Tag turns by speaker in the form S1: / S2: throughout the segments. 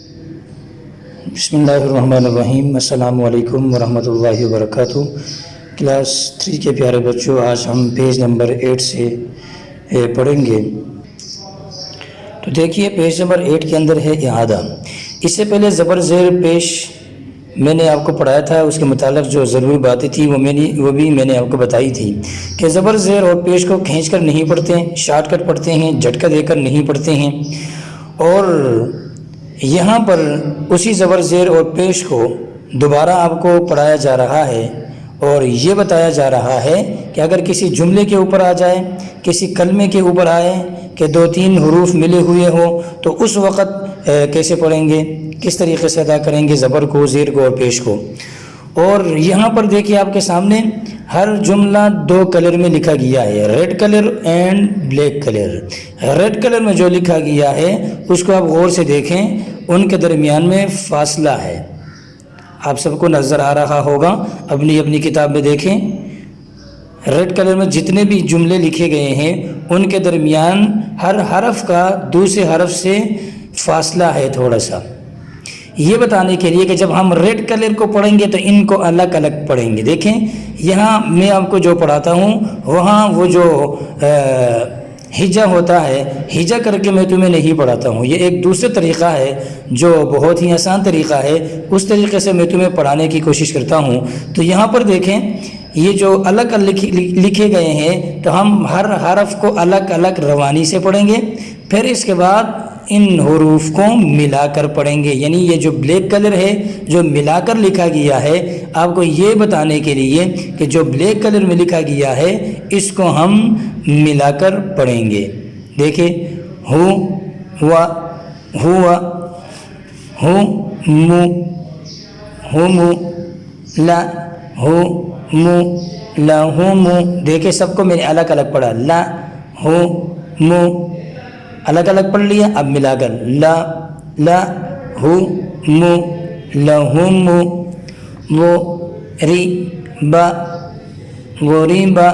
S1: بسم اللہ الرحمن الرحیم۔ السلام علیکم ورحمۃ اللہ وبرکاتہ۔ کلاس 3 کے پیارے بچوں، آج ہم پیج نمبر 8 سے پڑھیں گے۔ تو دیکھیے پیج نمبر 8 کے اندر ہے اعادہ۔ اس سے پہلے زبر زیر پیش میں نے آپ کو پڑھایا تھا، اس کے متعلق جو ضروری باتیں تھیں وہ بھی میں نے آپ کو بتائی تھی کہ زبر زیر اور پیش کو کھینچ کر نہیں پڑھتے ہیں، شارٹ کٹ پڑھتے ہیں، جھٹکا دے کر نہیں پڑھتے ہیں۔ اور یہاں پر اسی زبر زیر اور پیش کو دوبارہ آپ کو پڑھایا جا رہا ہے اور یہ بتایا جا رہا ہے کہ اگر کسی جملے کے اوپر آ جائے، کسی کلمے کے اوپر آئے کہ 2-3 حروف ملے ہوئے ہو تو اس وقت کیسے پڑھیں گے، کس طریقے سے ادا کریں گے زبر کو، زیر کو اور پیش کو۔ اور یہاں پر دیکھیے آپ کے سامنے ہر جملہ 2 کلر میں لکھا گیا ہے، red colour and black colour. Red colour میں جو لکھا گیا ہے اس کو آپ غور سے دیکھیں، ان کے درمیان میں فاصلہ ہے، آپ سب کو نظر آ رہا ہوگا، اپنی اپنی کتاب میں دیکھیں۔ ریڈ کلر میں جتنے بھی جملے لکھے گئے ہیں ان کے درمیان ہر حرف کا دوسرے حرف سے فاصلہ ہے تھوڑا سا، یہ بتانے کے لیے کہ جب ہم ریڈ کلر کو پڑھیں گے تو ان کو الگ الگ پڑھیں گے۔ دیکھیں یہاں میں آپ کو جو پڑھاتا ہوں وہاں وہ جو ہجا ہوتا ہے، ہجا کر کے میں تمہیں نہیں پڑھاتا ہوں، یہ ایک دوسرا طریقہ ہے جو بہت ہی آسان طریقہ ہے، اس طریقے سے میں تمہیں پڑھانے کی کوشش کرتا ہوں۔ تو یہاں پر دیکھیں یہ جو الگ الگ لکھے گئے ہیں تو ہم ہر حرف کو الگ الگ روانی سے پڑھیں گے، پھر اس کے بعد ان حروف کو ملا کر پڑھیں گے۔ یعنی یہ جو بلیک کلر ہے جو ملا کر لکھا گیا ہے، آپ کو یہ بتانے کے لیے کہ جو بلیک کلر میں لکھا گیا ہے اس کو ہم ملا کر پڑھیں گے۔ دیکھیں ہو ہوا ہوا ہو مو ہو مو لا ہو مو لا ہو مو۔ دیکھیں سب کو میں نے الگ الگ پڑھا، لا ہو مو الگ الگ پڑھ لیا، اب ملا کر لا لا ہو مو لہم وہ ری با وہ ری با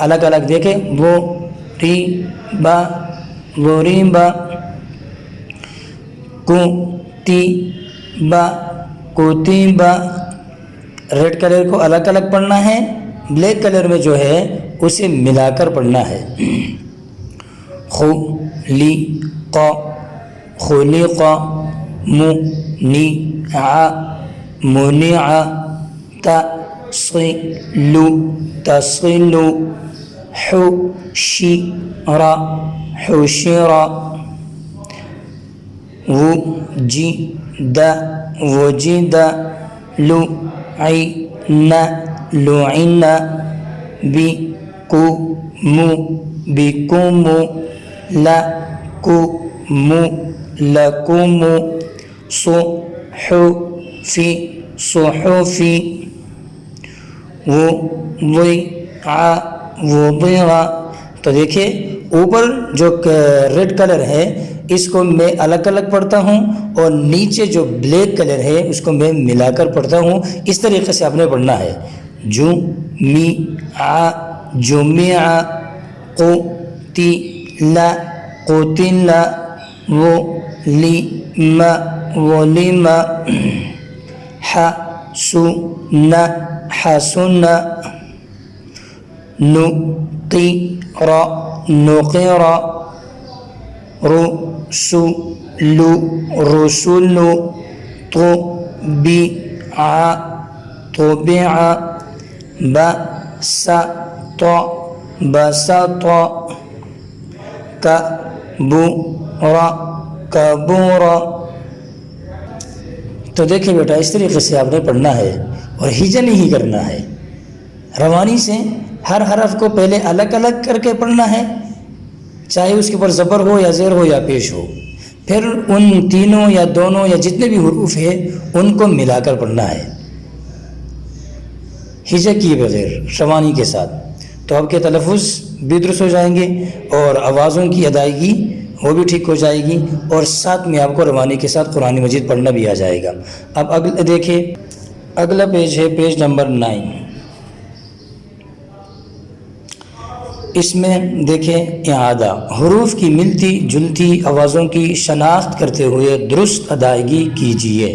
S1: الگ الگ دیکھیں، وہ ری با وہ ری با کو تی با کو تی با۔ ریڈ کلر کو الگ الگ پڑھنا ہے، بلیک کلر میں جو ہے اسے ملا کر پڑھنا ہے۔ خلق خلق منع منع تصل تصل حشر حشر وجد وجد لعن لعن بكم بكم لكم لكم صحف صحف وضع وضع۔ تو دیکھیں اوپر جو ریڈ کلر ہے اس کو میں الگ الگ پڑھتا ہوں اور نیچے جو بلیک کلر ہے اس کو میں ملا کر پڑھتا ہوں، اس طریقے سے آپ نے پڑھنا ہے۔ جمع جمع قتل قتل ولم ولم حسن حسن نقر نقر رسل رسل طبع طبع بسط بسط کبر کبر۔ تو دیکھیں بیٹا اس طریقے سے آپ نے پڑھنا ہے اور ہجا نہیں کرنا ہے، روانی سے ہر حرف کو پہلے الگ الگ کر کے پڑھنا ہے، چاہے اس کے اوپر زبر ہو یا زیر ہو یا پیش ہو، پھر ان تینوں یا دونوں یا جتنے بھی حروف ہیں ان کو ملا کر پڑھنا ہے ہجا کیے بغیر روانی کے ساتھ۔ تو آپ کے تلفظ بھی درست ہو جائیں گے اور آوازوں کی ادائیگی وہ بھی ٹھیک ہو جائے گی، اور ساتھ میں آپ کو روانی کے ساتھ قرآن مجید پڑھنا بھی آ جائے گا۔ اب دیکھیں اگلا پیج ہے پیج نمبر 9۔ اس میں دیکھیں اعادہ، حروف کی ملتی جلتی آوازوں کی شناخت کرتے ہوئے درست ادائیگی کیجیے۔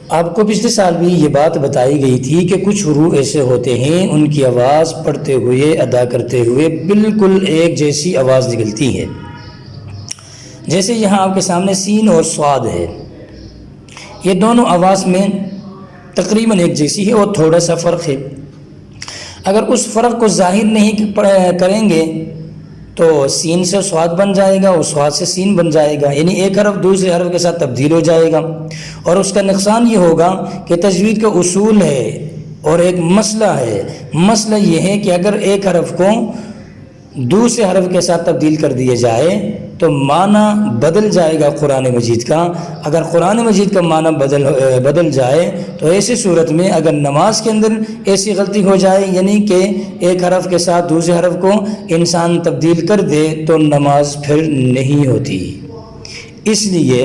S1: آپ کو پچھلے سال بھی یہ بات بتائی گئی تھی کہ کچھ حروف ایسے ہوتے ہیں ان کی آواز پڑھتے ہوئے ادا کرتے ہوئے بالکل ایک جیسی آواز نکلتی ہے۔ جیسے یہاں آپ کے سامنے سین اور صاد ہے، یہ دونوں آواز میں تقریباً ایک جیسی ہے اور تھوڑا سا فرق ہے۔ اگر اس فرق کو ظاہر نہیں کریں گے تو سین سے صاد بن جائے گا اور صاد سے سین بن جائے گا، یعنی ایک حرف دوسرے حرف کے ساتھ تبدیل ہو جائے گا، اور اس کا نقصان یہ ہوگا کہ تجوید کا اصول ہے اور ایک مسئلہ ہے۔ مسئلہ یہ ہے کہ اگر ایک حرف کو دوسرے حرف کے ساتھ تبدیل کر دیا جائے تو معنی بدل جائے گا قرآن مجید کا۔ اگر قرآن مجید کا معنی بدل جائے تو ایسی صورت میں اگر نماز کے اندر ایسی غلطی ہو جائے، یعنی کہ ایک حرف کے ساتھ دوسرے حرف کو انسان تبدیل کر دے تو نماز پھر نہیں ہوتی۔ اس لیے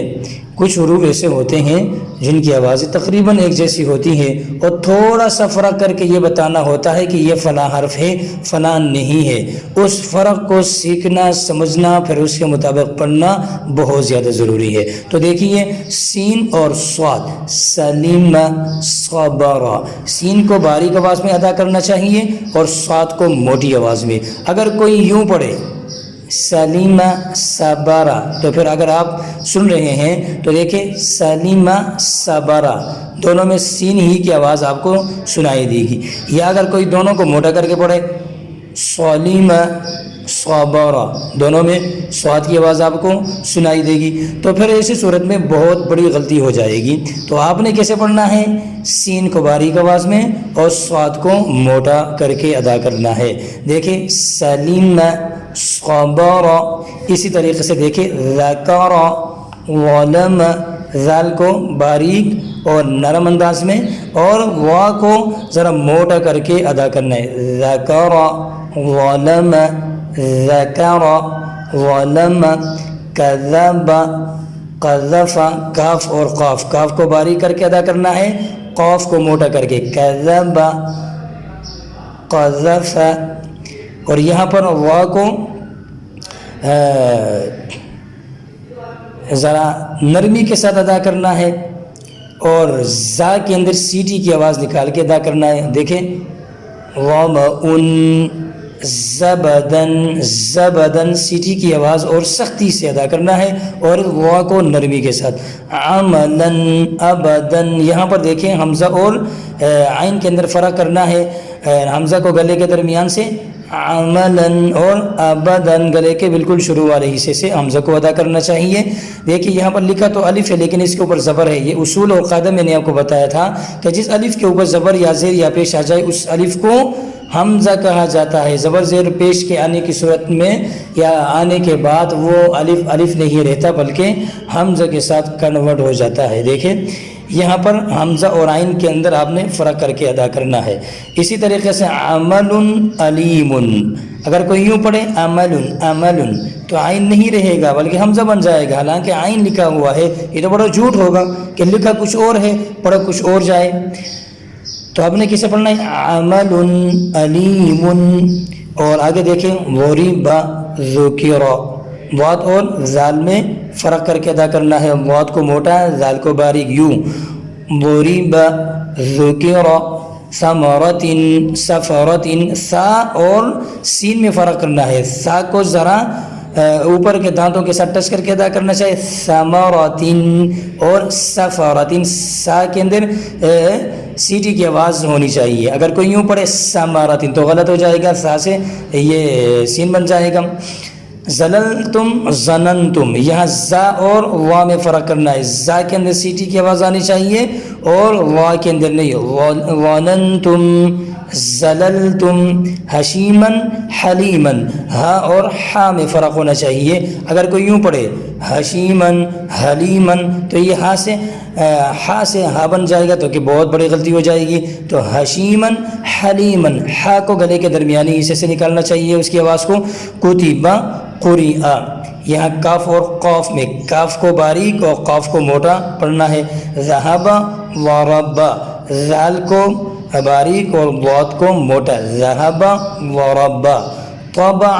S1: کچھ حروف ایسے ہوتے ہیں جن کی آوازیں تقریباً ایک جیسی ہوتی ہیں اور تھوڑا سا فرق کر کے یہ بتانا ہوتا ہے کہ یہ فلاں حرف ہے فلاں نہیں ہے۔ اس فرق کو سیکھنا، سمجھنا، پھر اس کے مطابق پڑھنا بہت زیادہ ضروری ہے۔ تو دیکھیے سین اور صاد، سلیم صبر، سین کو باریک آواز میں ادا کرنا چاہیے اور صاد کو موٹی آواز میں۔ اگر کوئی یوں پڑھے سلیمہ صبرہ تو پھر اگر آپ سن رہے ہیں تو دیکھیں سلیمہ صبرہ، دونوں میں سین ہی کی آواز آپ کو سنائی دے گی۔ یا اگر کوئی دونوں کو موٹا کر کے پڑھے سلیمہ صبرہ، دونوں میں صاد کی آواز آپ کو سنائی دے گی، تو پھر ایسی صورت میں بہت بڑی غلطی ہو جائے گی۔ تو آپ نے کیسے پڑھنا ہے؟ سین کو باریک آواز میں اور صاد کو موٹا کر کے ادا کرنا ہے۔ دیکھیں سلیمہ صبر، اسی طریقے سے دیکھیں ذکر ولم، ذال کو باریک اور نرم انداز میں اور وا کو ذرا موٹا کر کے ادا کرنا ہے۔ ذکر ولم، ذکر ولم، کذب قذف، کاف اور قاف، کاف کو باریک کر کے ادا کرنا ہے، قاف کو موٹا کر کے کذب قذف، اور یہاں پر وا کو ذرا نرمی کے ساتھ ادا کرنا ہے اور زا کے اندر سیٹی کی آواز نکال کے ادا کرنا ہے۔ دیکھیں وَمَئُن زبدن، زبدن سیٹی کی آواز اور سختی سے ادا کرنا ہے اور وا کو نرمی کے ساتھ۔ عملاً ابدن، یہاں پر دیکھیں حمزہ اور عین کے اندر فرق کرنا ہے، حمزہ کو گلے کے درمیان سے عملاً اور ابدن گلے کے بالکل شروع والے حصے سے حمزہ کو ادا کرنا چاہیے۔ دیکھیں یہاں پر لکھا تو الف ہے لیکن اس کے اوپر زبر ہے، یہ اصول اور قاعدہ میں نے آپ کو بتایا تھا کہ جس الف کے اوپر زبر یا زیر یا پیش آ جائے اس الف کو حمزہ کہا جاتا ہے۔ زبر زیر پیش کے آنے کی صورت میں یا آنے کے بعد وہ الف الف نہیں رہتا بلکہ حمزہ کے ساتھ کنورٹ ہو جاتا ہے۔ دیکھیں یہاں پر حمزہ اور عین کے اندر آپ نے فرق کر کے ادا کرنا ہے۔ اسی طریقے سے عمل علیم، اگر کوئی یوں پڑھے عمل عمل تو عین نہیں رہے گا بلکہ حمزہ بن جائے گا، حالانکہ عین لکھا ہوا ہے۔ یہ تو بڑا جھوٹ ہوگا کہ لکھا کچھ اور ہے پڑھا کچھ اور جائے۔ تو آپ نے کسے پڑھنا ہے؟ عمل علیم، اور آگے دیکھیں غریب ذکر، واد اور زال میں فرق کر کے ادا کرنا ہے، واد کو موٹا زال کو باریک، یوں غریب ذکر ثمرۃ سفرۃ، سا اور سین میں فرق کرنا ہے، سا کو ذرا اوپر کے دانتوں کے ساتھ ٹچ کر کے ادا کرنا چاہیے، ثمرۃ اور سفرۃ، سا کے اندر سیٹی کی آواز ہونی چاہیے۔ اگر کوئی یوں پڑھے ثمرۃ تو غلط ہو جائے گا، سا سے یہ سین بن جائے گا۔ زللتم ظننتم، یہاں زا اور وا میں فرق کرنا ہے، زا کے اندر سیٹی کی آواز آنی چاہیے اور وا کے اندر نہیں۔ ظننتم زللتم، حشیمن حلیمن، ہا اور ہا میں فرق ہونا چاہیے۔ اگر کوئی یوں پڑھے حشیمن حلیمن تو یہ ہا سے ہا بن جائے گا تو کہ بہت بڑی غلطی ہو جائے گی۔ تو حشیمن حلیمن، ہا کو گلے کے درمیانی حصے سے نکالنا چاہیے اس کی آواز کو۔ کتبہ قرئ، یہاں کاف اور قاف میں کاف کو باریک اور قاف کو موٹا پڑھنا ہے۔ ذہب ورب، ذال کو باریک اور ضاد کو موٹا، ذهب ضرب، طبع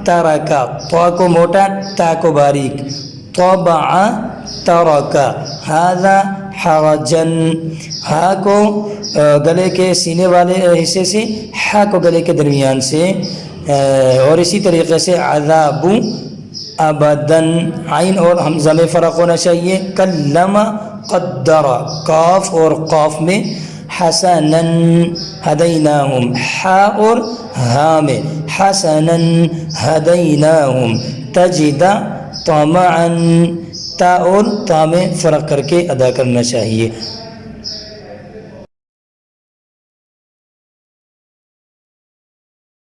S1: ترک، طا کو موٹا تا کو باریک، طبع ترک، هذا حرجا، ہا کو گلے کے سینے والے حصے سے، ہا کو گلے کے درمیان سے، اور اسی طریقے سے عذاب ابدن، عین اور حمزہ میں فرق ہونا چاہیے، کلم قدر، کاف اور قاف میں، حسنا ہدیناہم، ہا اور ہا میں، حسنا ہدیناہم، تجد طمعا، تا اور تا میں فرق کر کے ادا کرنا چاہیے۔